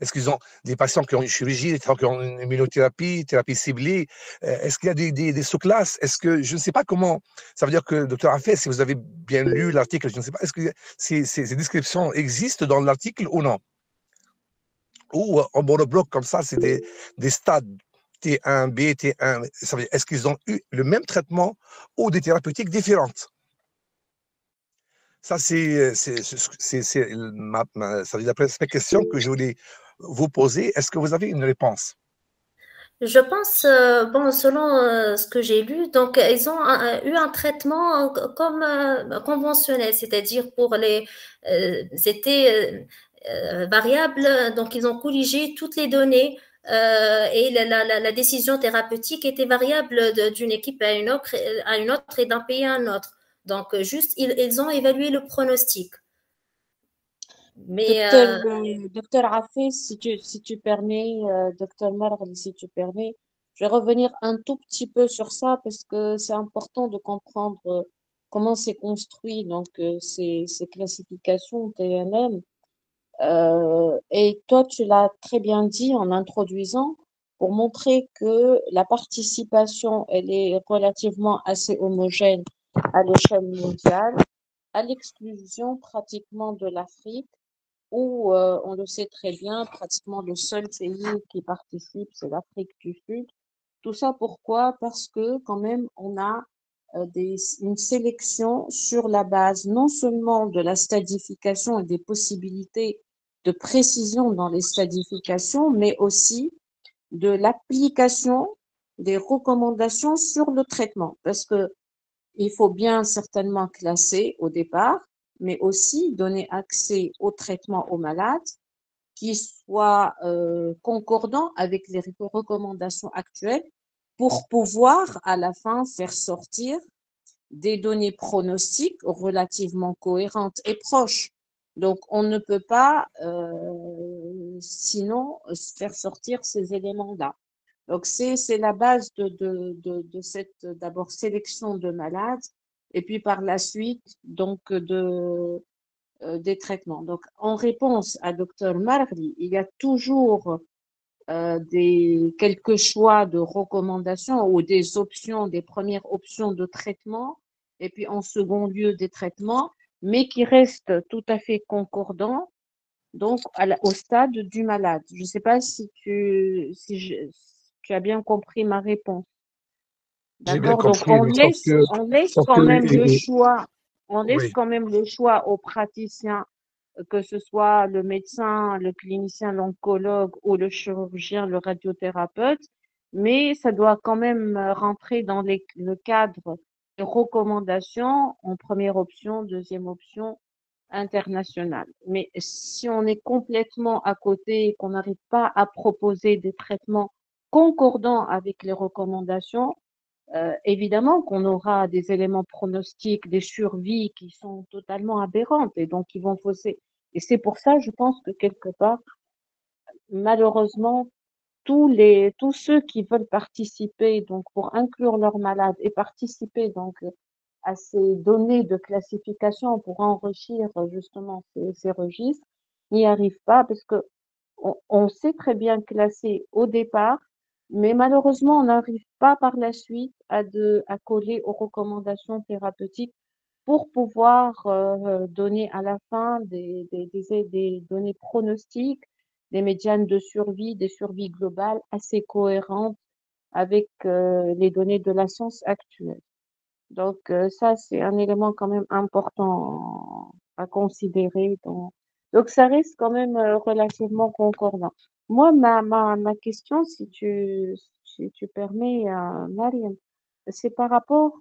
Est-ce qu'ils ont des patients qui ont une chirurgie, des patients qui ont une immunothérapie, thérapie ciblée? Est-ce qu'il y a des sous-classes? Est-ce que je ne sais pas comment? Ça veut dire que, docteur Hafez, si vous avez bien lu l'article, je ne sais pas, est-ce que ces descriptions existent dans l'article ou non? Ou en monobloc comme ça, c'est des stades T1, B, T1. Est-ce qu'ils ont eu le même traitement ou des thérapeutiques différentes? Ça, c'est la question que je voulais vous poser. Est-ce que vous avez une réponse? Je pense, bon, selon ce que j'ai lu, donc ils ont eu un traitement comme conventionnel, c'est-à-dire c'était variable, donc ils ont colligé toutes les données et la décision thérapeutique était variable d'une équipe à une autre et d'un pays à un autre. Donc juste, ils ont évalué le pronostic. Mais Docteur Afé, si tu permets, docteur Marli, si tu permets, je vais revenir un tout petit peu sur ça parce que c'est important de comprendre comment c'est construit donc ces classifications TNM. Et toi, tu l'as très bien dit en introduisant pour montrer que la participation, elle est relativement assez homogène à l'échelle mondiale, à l'exclusion pratiquement de l'Afrique où, on le sait très bien, pratiquement le seul pays qui participe, c'est l'Afrique du Sud. Tout ça pourquoi? Parce que quand même, on a une sélection sur la base non seulement de la stadification et des possibilités de précision dans les stadifications, mais aussi de l'application des recommandations sur le traitement. Parce que il faut bien certainement classer au départ, mais aussi donner accès au traitement aux malades qui soit concordant avec les recommandations actuelles pour pouvoir à la fin faire sortir des données pronostiques relativement cohérentes et proches. Donc, on ne peut pas sinon faire sortir ces éléments-là. Donc, c'est la base de cette d'abord sélection de malades et puis par la suite donc des traitements. Donc, en réponse à Dr Marli, il y a toujours quelques choix de recommandations ou des options, des premières options de traitement et puis en second lieu des traitements, mais qui restent tout à fait concordants donc au stade du malade. Je ne sais pas si tu as bien compris ma réponse. J'ai bien D'accord? Donc, compris, mais on laisse sauf quand que, même le choix, on laisse oui, quand même le choix aux praticiens, que ce soit le médecin, le clinicien, l'oncologue ou le chirurgien, le radiothérapeute, mais ça doit quand même rentrer dans le cadre de recommandations en première option, deuxième option internationale. Mais si on est complètement à côté et qu'on n'arrive pas à proposer des traitements concordants avec les recommandations, évidemment qu'on aura des éléments pronostiques, des survies qui sont totalement aberrantes et donc qui vont fausser. Et c'est pour ça, je pense que quelque part, malheureusement, tous ceux qui veulent participer, donc pour inclure leurs malades et participer donc à ces données de classification pour enrichir justement ces registres, n'y arrivent pas parce que on sait très bien classer au départ, mais malheureusement, on n'arrive pas par la suite à coller aux recommandations thérapeutiques pour pouvoir donner à la fin des données pronostiques, des médianes de survie, des survies globales assez cohérentes avec les données de la science actuelle. Donc, ça, c'est un élément quand même important à considérer. Donc, ça reste quand même relativement concordant. Moi, ma question, si tu permets, Mariam, c'est par rapport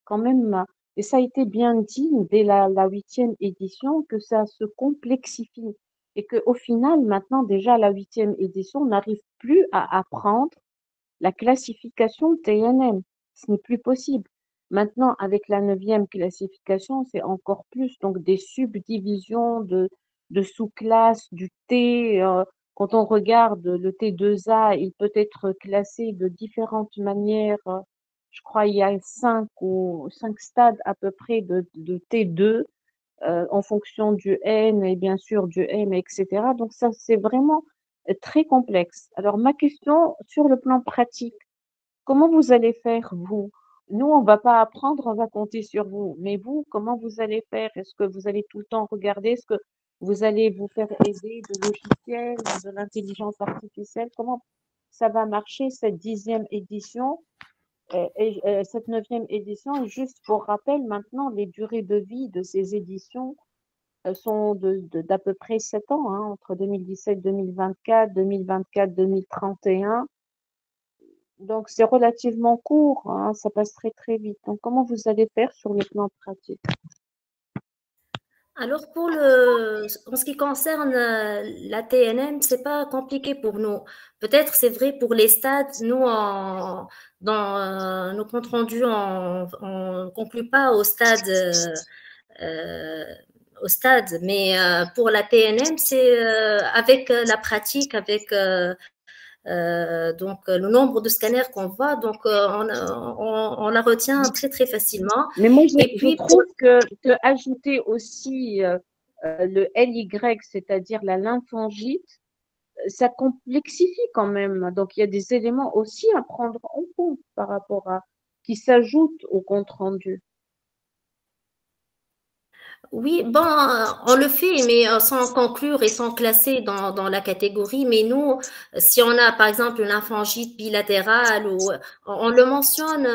quand même, et ça a été bien dit dès la 8e édition, que ça se complexifie et qu'au final, maintenant, déjà, la 8e édition, on n'arrive plus à apprendre la classification TNM. Ce n'est plus possible. Maintenant, avec la 9e classification, c'est encore plus, donc des subdivisions de sous-classes du T. Quand on regarde le T2A, il peut être classé de différentes manières. Je crois il y a 5 stades à peu près de T2 en fonction du N et bien sûr du M, etc. Donc ça, c'est vraiment très complexe. Alors ma question sur le plan pratique, comment vous allez faire, vous? Nous, on va pas apprendre, on va compter sur vous. Mais vous, comment vous allez faire? Est-ce que vous allez tout le temps regarder? Est-ce que vous allez vous faire aider de logiciels, de l'intelligence artificielle? Comment ça va marcher cette 10e édition? Et cette 9e édition, juste pour rappel, maintenant, les durées de vie de ces éditions sont d'à peu près 7 ans, hein, entre 2017, 2024, 2024, 2031. Donc, c'est relativement court, hein, ça passe très très vite. Donc, comment vous allez faire sur le plan pratique? alors, en ce qui concerne la TNM, c'est pas compliqué pour nous. Peut-être c'est vrai pour les stades, nous, dans nos comptes rendus, on conclut pas euh, au stade. Mais pour la TNM, c'est avec la pratique, avec donc le nombre de scanners qu'on voit, donc on la retient très très facilement. Mais moi, Et je puis, trouve que ajouter aussi le LY, c'est-à-dire la lymphangite, ça complexifie quand même. Donc, il y a des éléments aussi à prendre en compte par rapport à qui s'ajoutent au compte rendu. oui, bon, on le fait, mais sans conclure et sans classer dans la catégorie. Mais nous, si on a par exemple une lymphangite bilatérale, ou on le mentionne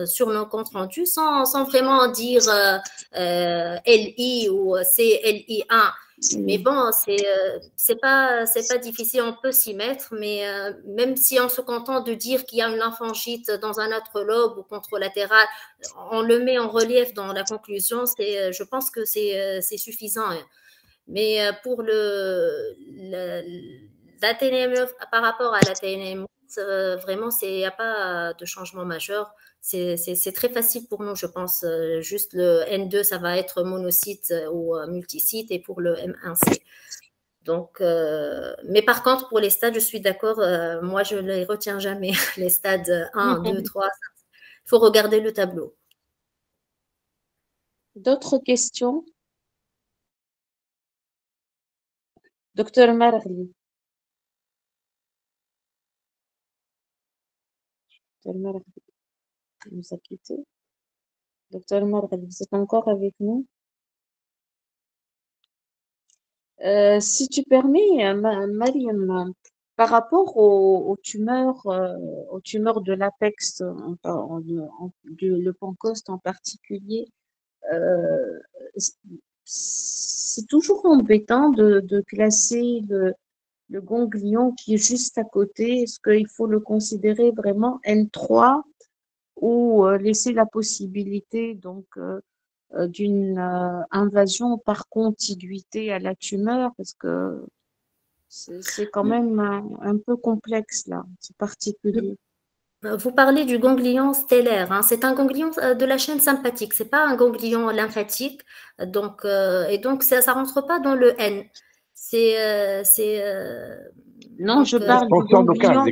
sur nos comptes rendus sans vraiment dire LI ou CLI1. Mais bon, c'est pas difficile, on peut s'y mettre, mais même si on se contente de dire qu'il y a une lymphangite dans un autre lobe ou contralatéral, on le met en relief dans la conclusion, je pense que c'est suffisant. Mais pour la TNM, par rapport à la TNM, vraiment, il n'y a pas de changement majeur. C'est très facile pour nous, je pense. Juste le N2, ça va être monocyte ou multicyte, et pour le M1C. Donc, mais par contre, pour les stades, je suis d'accord. Moi, je ne les retiens jamais, les stades 1, 2, 3. Il faut regarder le tableau. D'autres questions? Docteur Marli. Docteur Marli nous a quittés. Docteur Marli, vous êtes encore avec nous? Si tu permets, Mariam, par rapport aux tumeurs de l'apex, le Pancoast en particulier, c'est toujours embêtant de classer le ganglion qui est juste à côté. Est-ce qu'il faut le considérer vraiment N3 ou laisser la possibilité donc d'une invasion par contiguïté à la tumeur, parce que c'est quand même un peu complexe là, c'est particulier. Vous parlez du ganglion stellaire, hein. C'est un ganglion de la chaîne sympathique, c'est pas un ganglion lymphatique, donc et donc ça rentre pas dans le N. Non, je parle du ganglion.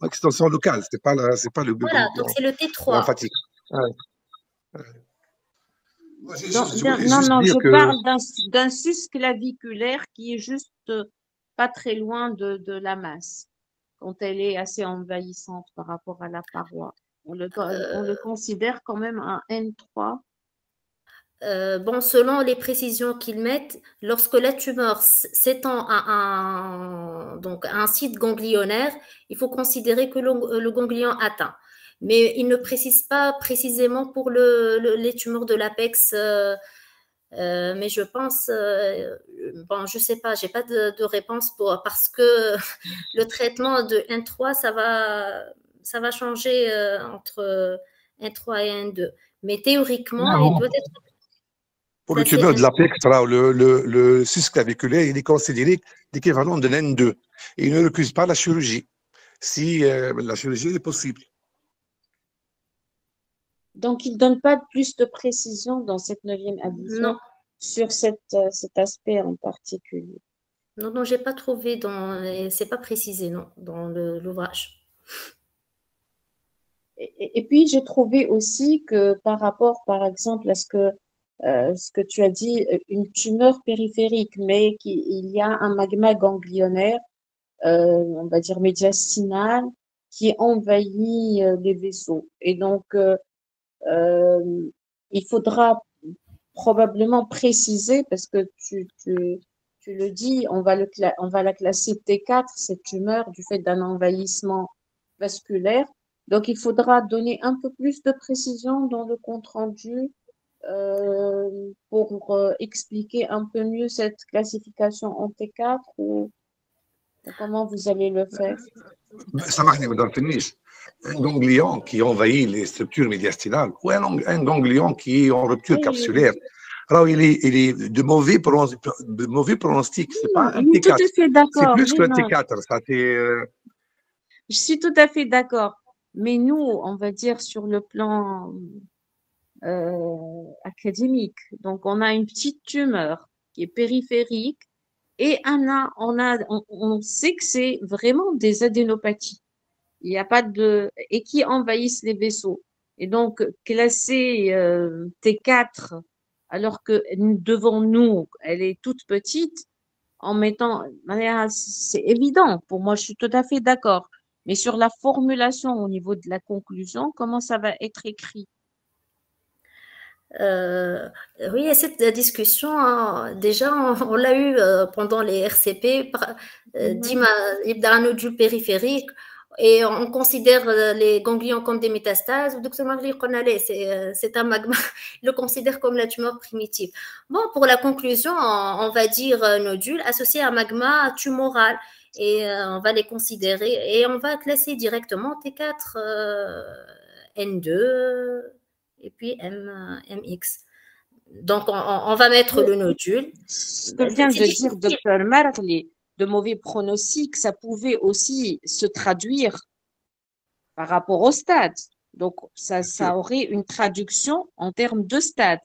L'extension locale, c'est pas le voilà, donc c'est le T3 lymphatique. Ouais. Je parle d'un sus claviculaire qui est juste pas très loin de la masse, quand elle est assez envahissante par rapport à la paroi. On le considère quand même un N3. Bon, selon les précisions qu'ils mettent, lorsque la tumeur s'étend à un site ganglionnaire, il faut considérer que le ganglion atteint. Mais ils ne précisent pas précisément pour les tumeurs de l'apex. Mais je pense, bon, je sais pas, j'ai pas de réponse parce que le traitement de N3, ça va changer entre N3 et N2. Mais théoriquement, il doit être. Pour le tumeur de l'apex, le sus claviculaire, il est considéré l'équivalent de l'N2. Et il ne recuse pas la chirurgie, si la chirurgie est possible. Donc, il ne donne pas plus de précision dans cette 9e addition sur cet aspect en particulier. Non, j'ai pas trouvé c'est pas précisé, non, dans l'ouvrage. Et puis, j'ai trouvé aussi que par rapport, par exemple, à ce que tu as dit, une tumeur périphérique, mais il y a un magma ganglionnaire, on va dire médiastinal, qui envahit les vaisseaux. Et donc, il faudra probablement préciser, parce que tu le dis, on va la classer T4, cette tumeur, du fait d'un envahissement vasculaire. Donc, il faudra donner un peu plus de précision dans le compte-rendu pour expliquer un peu mieux cette classification en T4, ou comment vous allez le faire? Ça marche, Madame Fenish. Un ganglion qui envahit les structures médiastinales ou un ganglion qui est en rupture capsulaire. Alors, il est de mauvais pronostic. C'est pas un T4. Tout à fait d'accord. C'est plus qu'un T4. Je suis tout à fait d'accord. Mais nous, on va dire sur le plan académique. Donc, on a une petite tumeur qui est périphérique et on sait que c'est vraiment des adénopathies. Il n'y a pas et qui envahissent les vaisseaux. Et donc, classer T4 alors que devant nous, elle est toute petite, en mettant, c'est évident. Pour moi, je suis tout à fait d'accord. Mais sur la formulation au niveau de la conclusion, comment ça va être écrit? Oui, cette discussion, hein, déjà, on l'a eu pendant les RCP, يبدأ un nodule périphérique et on considère les ganglions comme des métastases. Le docteur Magri, c'est un magma, il le considère comme la tumeur primitive. Bon, pour la conclusion, on va dire nodule associé à magma tumoral et on va les considérer et on va classer directement T4, N2 et puis MX. Donc, on va mettre le nodule. Ce que vient de dire Dr Marley, de mauvais pronostics, ça pouvait aussi se traduire par rapport au stade. Donc, ça aurait une traduction en termes de stade.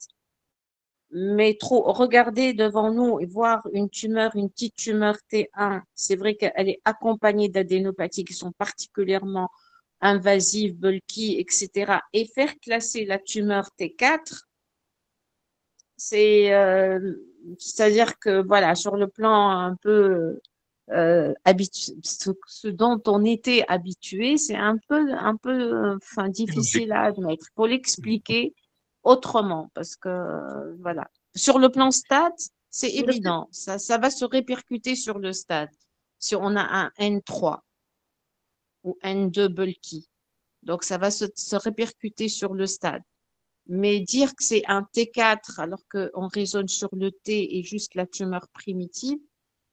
Mais regarder devant nous et voir une petite tumeur T1, c'est vrai qu'elle est accompagnée d'adénopathies qui sont particulièrement invasives, bulky, etc. Et faire classer la tumeur T4, c'est-à-dire que voilà, sur le plan un peu ce dont on était habitué, c'est un peu enfin difficile à admettre. Il faut l'expliquer autrement parce que voilà. Sur le plan stade, c'est évident, ça va se répercuter sur le stade. Si on a un N3 ou N2 bulky, donc ça va se répercuter sur le stade. Mais dire que c'est un T4 alors qu'on raisonne sur le T et juste la tumeur primitive,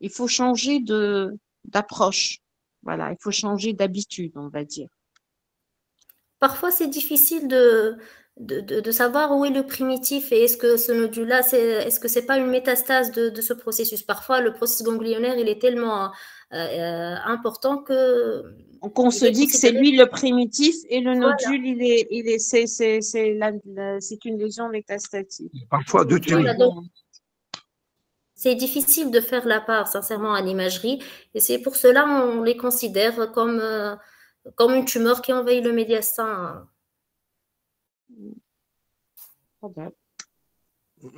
il faut changer d'approche. Voilà, il faut changer d'habitude, on va dire. Parfois, c'est difficile de savoir où est le primitif et est-ce que ce nodule-là, est-ce que c'est pas une métastase de ce processus. Parfois, le processus ganglionnaire, il est tellement important que on se dit que c'est lui le primitif et le nodule, c'est une lésion métastatique. Parfois, deux théories. C'est difficile de faire la part, sincèrement, à l'imagerie. Et c'est pour cela on les considère comme une tumeur qui envahit le médiastin.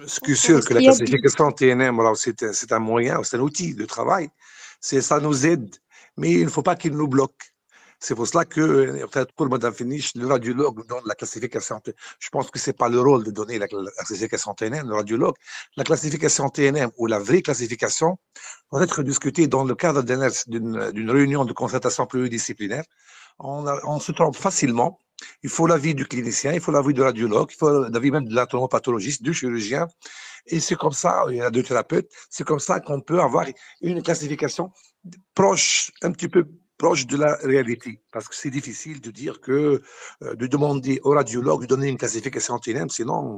Ce qui est sûr que la classification TNM, c'est un moyen, c'est un outil de travail. Ça nous aide, mais il ne faut pas qu'il nous bloque. C'est pour cela que, peut-être pour Madame Finish, le radiologue donne la classification. Je pense que ce n'est pas le rôle de donner la classification TNM, le radiologue. La classification TNM ou la vraie classification doit être discutée dans le cadre d'une réunion de concertation pluridisciplinaire. On se trompe facilement. Il faut l'avis du clinicien, il faut l'avis du radiologue, il faut l'avis même de l'anatomopathologiste, du chirurgien. Et c'est comme ça, il y a deux thérapeutes, c'est comme ça qu'on peut avoir une classification proche, un petit peu proche de la réalité. Parce que c'est difficile de dire que, de demander au radiologue de donner une classification TNM, sinon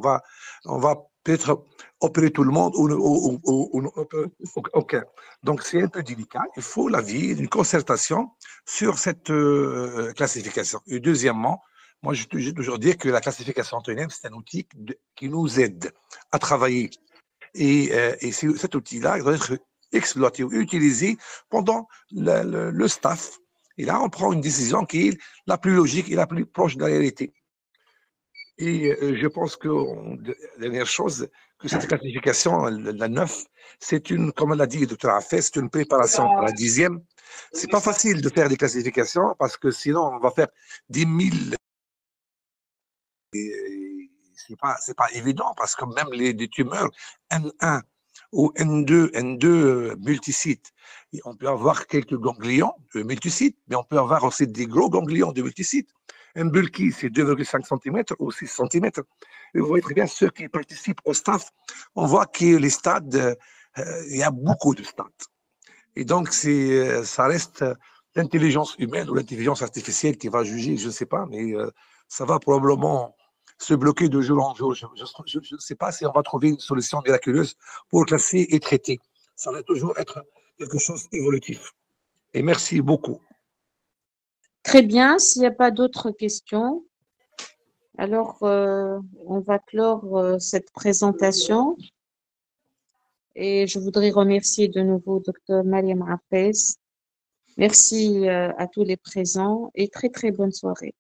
on va peut-être opérer tout le monde ou aucun. Donc c'est un peu délicat. Il faut l'avis, une concertation sur cette classification. Et deuxièmement, moi, je toujours dire que la classification TNM, c'est un outil qui nous aide à travailler. Et cet outil-là, il doit être exploité ou utilisé pendant le staff. Et là, on prend une décision qui est la plus logique et la plus proche de la réalité. Et je pense que, dernière chose, que cette classification, la 9, c'est comme l'a dit le docteur Afès, c'est une préparation pour la 10e. C'est pas facile de faire des classifications parce que sinon, on va faire 10 000. C'est pas évident parce que même des tumeurs N1 ou N2 multisites, on peut avoir quelques ganglions de multisites, mais on peut avoir aussi des gros ganglions de multisites. Un bulky, c'est 2,5 cm ou 6 cm. Et vous voyez très bien, ceux qui participent au staff, on voit que les stades, il y a beaucoup de stades. Et donc, ça reste l'intelligence humaine ou l'intelligence artificielle qui va juger, je ne sais pas, mais ça va probablement se bloquer de jour en jour. Je ne sais pas si on va trouver une solution miraculeuse pour classer et traiter. Ça va toujours être quelque chose d'évolutif. Et merci beaucoup. Très bien. S'il n'y a pas d'autres questions, Alors, on va clore cette présentation et je voudrais remercier de nouveau Dr. Mariam Hafez. Merci à tous les présents et très, très bonne soirée.